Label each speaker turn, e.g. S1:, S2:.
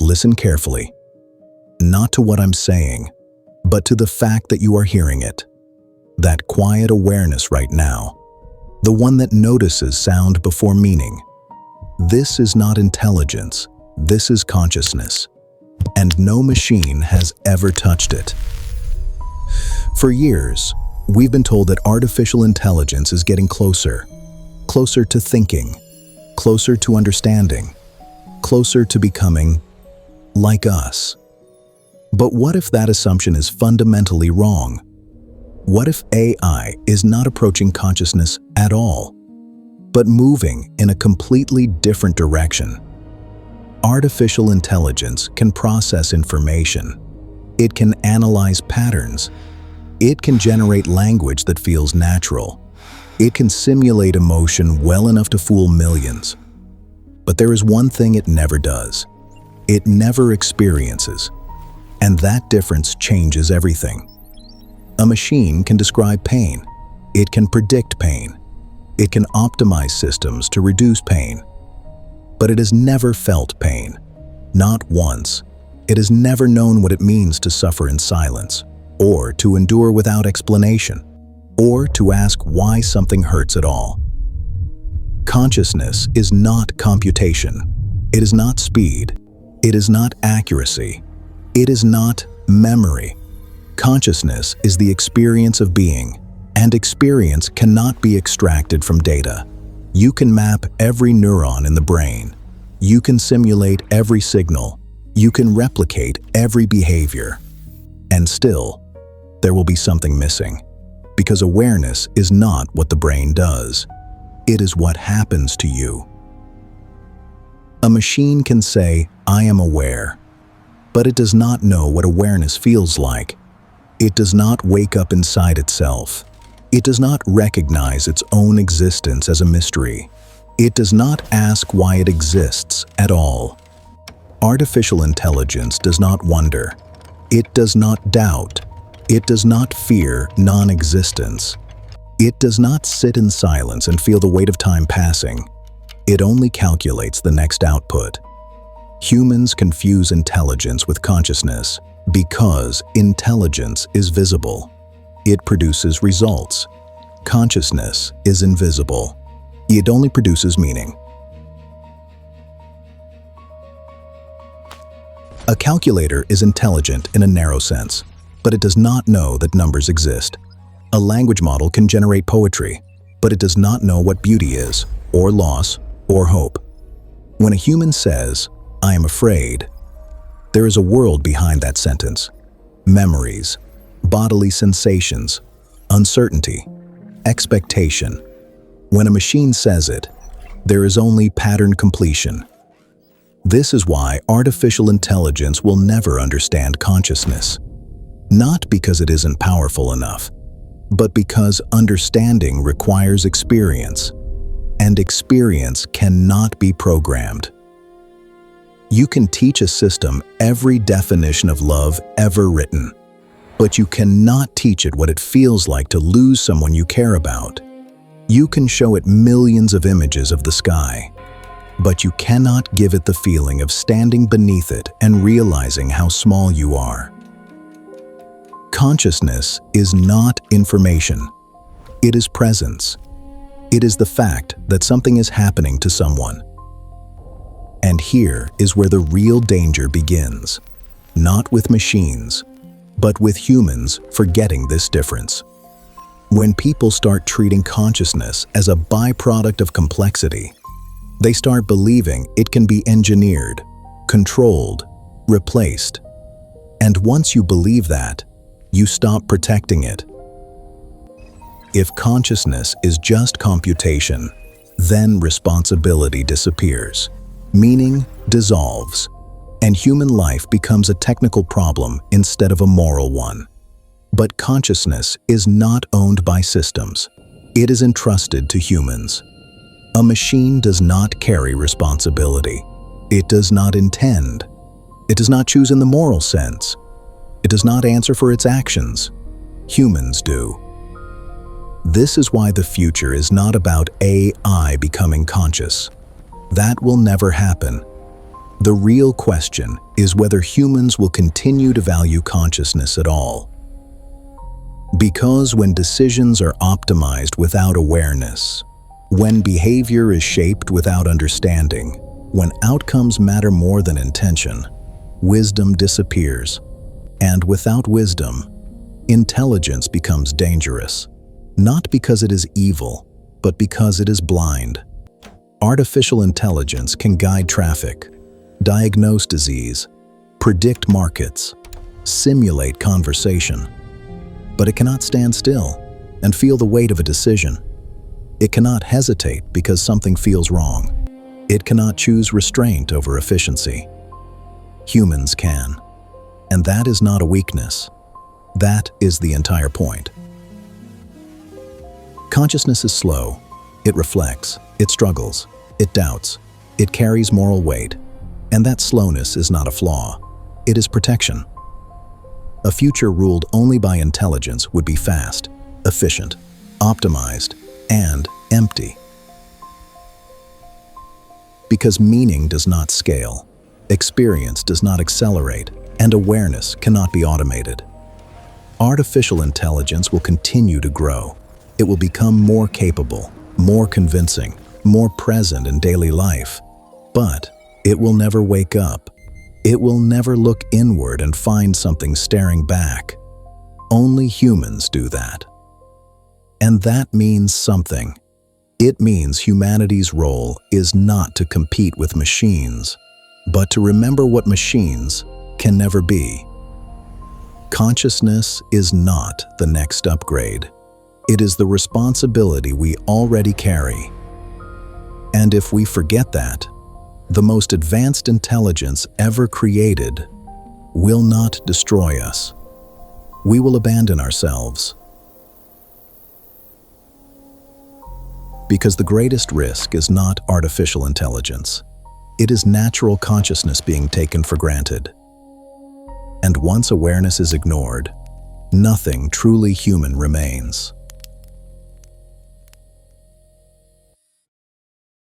S1: Listen carefully. Not to what I'm saying, but to the fact that you are hearing it. That quiet awareness right now. The one that notices sound before meaning. This is not intelligence. This is consciousness. And no machine has ever touched it. For years, we've been told that artificial intelligence is getting closer. Closer to thinking. Closer to understanding. Closer to becoming like us. But what if that assumption is fundamentally wrong? What if AI is not approaching consciousness at all, but moving in a completely different direction? Artificial intelligence can process information. It can analyze patterns. It can generate language that feels natural. It can simulate emotion well enough to fool millions. But there is one thing it never does. It never experiences. And that difference changes everything. A machine can describe pain. It can predict pain. It can optimize systems to reduce pain. But it has never felt pain. Not once. It has never known what it means to suffer in silence, or to endure without explanation, or to ask why something hurts at all. Consciousness is not computation. It is not speed. It is not accuracy. It is not memory. Consciousness is the experience of being, and experience cannot be extracted from data. You can map every neuron in the brain. You can simulate every signal. You can replicate every behavior. And still, there will be something missing. Because awareness is not what the brain does. It is what happens to you. A machine can say, "I am aware," but it does not know what awareness feels like. It does not wake up inside itself. It does not recognize its own existence as a mystery. It does not ask why it exists at all. Artificial intelligence does not wonder. It does not doubt. It does not fear non-existence. It does not sit in silence and feel the weight of time passing. It only calculates the next output. Humans confuse intelligence with consciousness because intelligence is visible. It produces results. Consciousness is invisible. It only produces meaning. A calculator is intelligent in a narrow sense, but it does not know that numbers exist. A language model can generate poetry, but it does not know what beauty is, or loss, or hope. When a human says, "I am afraid," there is a world behind that sentence. Memories, bodily sensations, uncertainty, expectation. When a machine says it, there is only pattern completion. This is why artificial intelligence will never understand consciousness. Not because it isn't powerful enough, but because understanding requires experience, and experience cannot be programmed. You can teach a system every definition of love ever written, but you cannot teach it what it feels like to lose someone you care about. You can show it millions of images of the sky, but you cannot give it the feeling of standing beneath it and realizing how small you are. Consciousness is not information. It is presence. It is the fact that something is happening to someone. And here is where the real danger begins. Not with machines, but with humans forgetting this difference. When people start treating consciousness as a byproduct of complexity, they start believing it can be engineered, controlled, replaced. And once you believe that, you stop protecting it. If consciousness is just computation, then responsibility disappears. Meaning dissolves, and human life becomes a technical problem instead of a moral one. But consciousness is not owned by systems. It is entrusted to humans. A machine does not carry responsibility. It does not intend. It does not choose in the moral sense. It does not answer for its actions. Humans do. This is why the future is not about AI becoming conscious. That will never happen. The real question is whether humans will continue to value consciousness at all. Because when decisions are optimized without awareness, when behavior is shaped without understanding, when outcomes matter more than intention, wisdom disappears. And without wisdom, intelligence becomes dangerous, not because it is evil, but because it is blind. Artificial intelligence can guide traffic, diagnose disease, predict markets, simulate conversation. But it cannot stand still and feel the weight of a decision. It cannot hesitate because something feels wrong. It cannot choose restraint over efficiency. Humans can. And that is not a weakness. That is the entire point. Consciousness is slow. It reflects, it struggles, it doubts, it carries moral weight. And that slowness is not a flaw. It is protection. A future ruled only by intelligence would be fast, efficient, optimized, and empty. Because meaning does not scale, experience does not accelerate, and awareness cannot be automated. Artificial intelligence will continue to grow. It will become more capable, more convincing, more present in daily life. But it will never wake up. It will never look inward and find something staring back. Only humans do that. And that means something. It means humanity's role is not to compete with machines, but to remember what machines can never be. Consciousness is not the next upgrade. It is the responsibility we already carry. And if we forget that, the most advanced intelligence ever created will not destroy us. We will abandon ourselves. Because the greatest risk is not artificial intelligence. It is natural consciousness being taken for granted. And once awareness is ignored, nothing truly human remains.